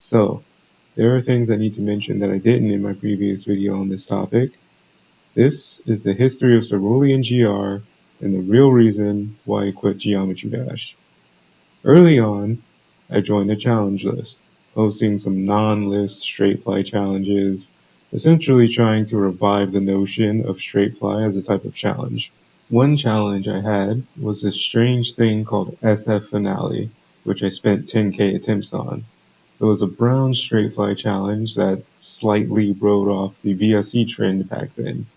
So, there are things I need to mention that I didn't in my previous video on this topic. This is the history of Cerulean GR and the real reason why I quit Geometry Dash. Early on, I joined a challenge list, hosting some non-list straight fly challenges, essentially trying to revive the notion of straight fly as a type of challenge. One challenge I had was this strange thing called SF Finale, which I spent 10k attempts on. It was a brown straight fly challenge that slightly rode off the VSE trend back then.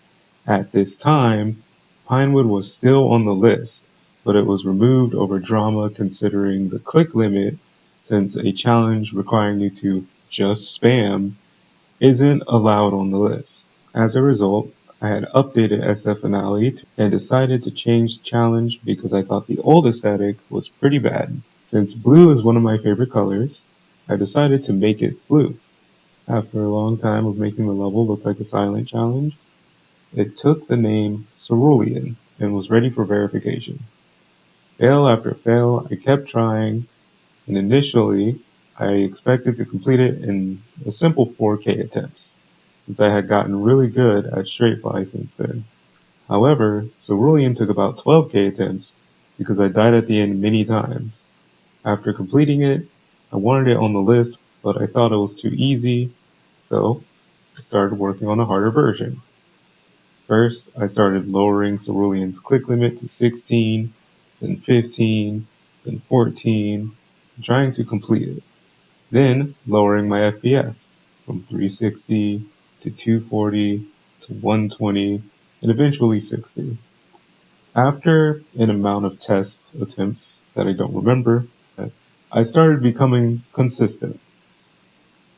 At this time, Pinewood was still on the list, but it was removed over drama considering the click limit, since a challenge requiring you to just spam isn't allowed on the list. As a result, I had updated SF Finale and decided to change the challenge because I thought the old aesthetic was pretty bad. Since blue is one of my favorite colors, I decided to make it blue. After a long time of making the level look like a silent challenge, it took the name Cerulean and was ready for verification. Fail after fail, I kept trying, and initially I expected to complete it in a simple 4K attempts, since I had gotten really good at straight fly since then. However, Cerulean took about 12K attempts because I died at the end many times. After completing it, I wanted it on the list, but I thought it was too easy, so I started working on a harder version. First, I started lowering Cerulean's click limit to 16, then 15, then 14, trying to complete it. Then lowering my FPS from 360 to 240 to 120 and eventually 60. After an amount of test attempts that I don't remember, I started becoming consistent.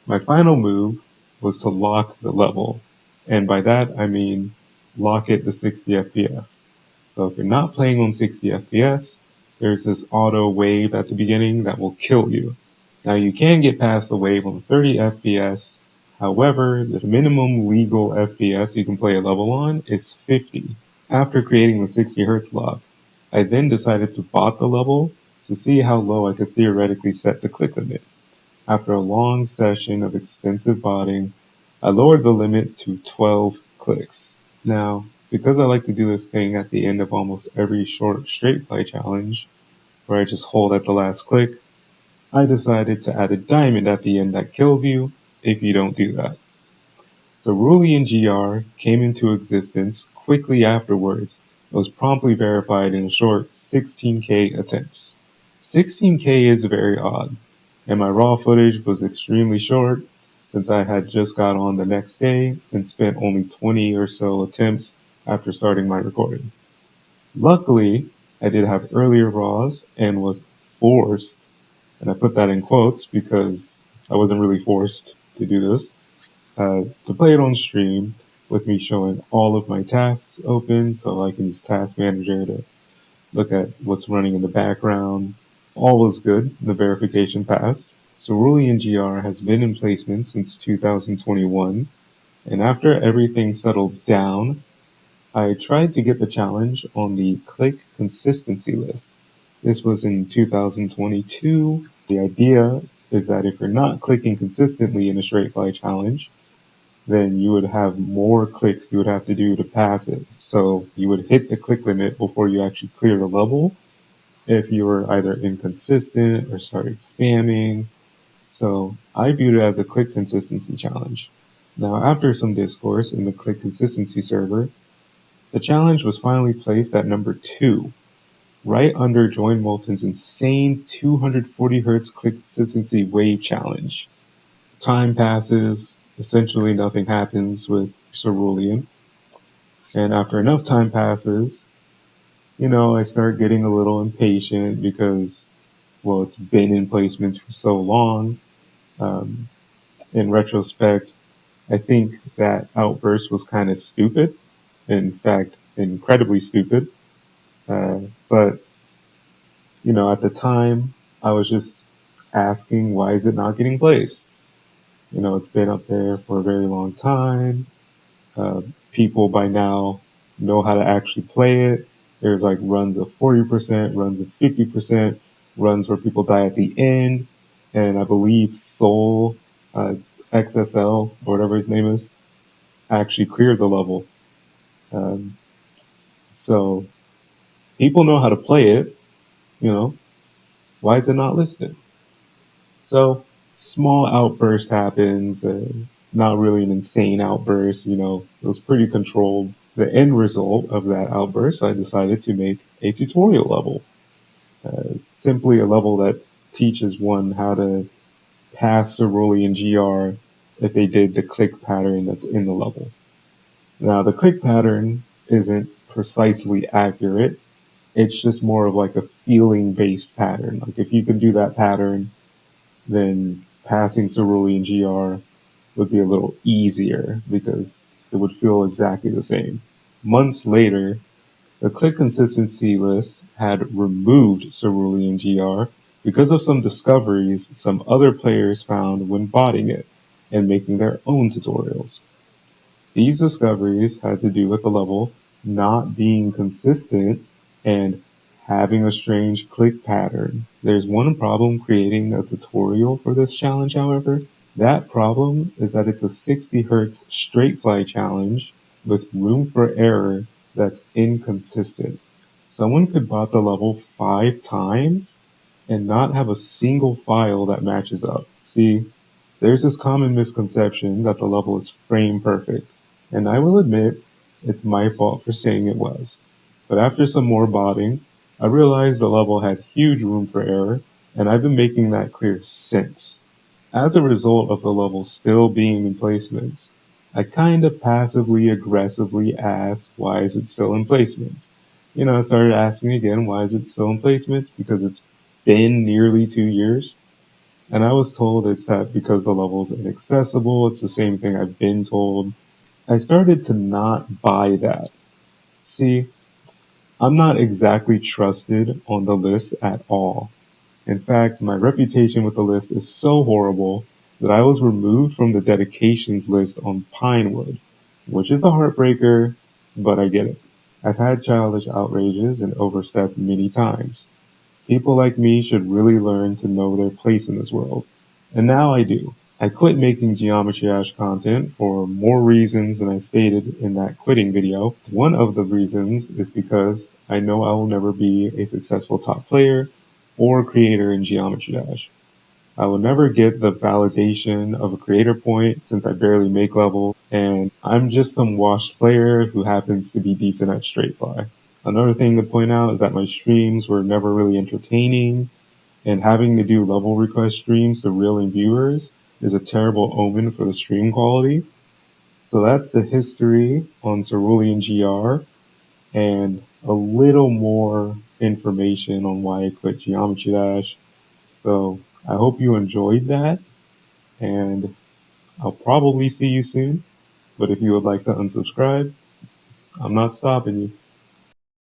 My final move was to lock the level, and by that I mean lock it to 60 FPS. So if you're not playing on 60 FPS, there's this auto wave at the beginning that will kill you. Now you can get past the wave on 30 FPS, however, the minimum legal FPS you can play a level on is 50. After creating the 60 Hz lock, I then decided to bot the level to see how low I could theoretically set the click limit. After a long session of extensive botting, I lowered the limit to 12 clicks. Now, because I like to do this thing at the end of almost every short straight fly challenge, where I just hold at the last click, I decided to add a diamond at the end that kills you if you don't do that. Cerulean GR came into existence quickly afterwards and was promptly verified in a short 16k attempts. 16k is very odd, and my raw footage was extremely short since I had just got on the next day and spent only 20 or so attempts after starting my recording. Luckily, I did have earlier raws and was forced, and I put that in quotes because I wasn't really forced to do this, to play it on stream with me showing all of my tasks open so I can use Task Manager to look at what's running in the background. All was good. The verification passed. Cerulean GR has been in placement since 2021, and after everything settled down, I tried to get the challenge on the click consistency list. This was in 2022. The idea is that if you're not clicking consistently in a straight fly challenge, then you would have more clicks you would have to do to pass it. So you would hit the click limit before you actually clear the level if you were either inconsistent or started spamming. So I viewed it as a click consistency challenge. Now, after some discourse in the click consistency server, the challenge was finally placed at number 2, right under Join Molten's insane 240 Hz click consistency wave challenge. Time passes, essentially nothing happens with Cerulean, and after enough time passes, I start getting a little impatient because, well, it's been in placements for so long. Um, in retrospect, I think that outburst was kind of stupid. In fact, incredibly stupid. But, at the time, I was just asking, why is it not getting placed? It's been up there for a very long time. Uh, People by now know how to actually play it. There's like runs of 40%, runs of 50%, runs where people die at the end. And I believe Soul XSL, or whatever his name is, actually cleared the level. Um, so people know how to play it, you know, why is it not listed? So small outburst happens, not really an insane outburst, it was pretty controlled. The end result of that outburst, I decided to make a tutorial level. It's simply a level that teaches one how to pass Cerulean GR if they did the click pattern that's in the level. Now, the click pattern isn't precisely accurate. It's just more of like a feeling based pattern. Like if you can do that pattern, then passing Cerulean GR would be a little easier because it would feel exactly the same. Months later, the click consistency list had removed Cerulean GR because of some discoveries some other players found when botting it and making their own tutorials. These discoveries had to do with the level not being consistent and having a strange click pattern. There's one problem creating a tutorial for this challenge, however. That problem is that it's a 60 Hz straight fly challenge with room for error that's inconsistent. Someone could bot the level 5 times and not have a single file that matches up. See, there's this common misconception that the level is frame perfect, and I will admit it's my fault for saying it was. But after some more botting, I realized the level had huge room for error, and I've been making that clear since. As a result of the level still being in placements, I kind of passively aggressively asked, why is it still in placements? I started asking again, why is it still in placements? Because it's been nearly 2 years. And I was told it's that because the level's inaccessible. It's the same thing I've been told. I started to not buy that. See, I'm not exactly trusted on the list at all. In fact, my reputation with the list is so horrible that I was removed from the dedications list on Pinewood, which is a heartbreaker, but I get it. I've had childish outrages and overstepped many times. People like me should really learn to know their place in this world. And now I do. I quit making Geometry Dash content for more reasons than I stated in that quitting video. One of the reasons is because I know I will never be a successful top player or creator in Geometry Dash. I will never get the validation of a creator point since I barely make levels, and I'm just some washed player who happens to be decent at straight fly. Another thing to point out is that my streams were never really entertaining, and having to do level request streams to reeling viewers is a terrible omen for the stream quality. So that's the history on Cerulean GR and a little more information on why I quit Geometry Dash. So I hope you enjoyed that, and I'll probably see you soon. But if you would like to unsubscribe, I'm not stopping you.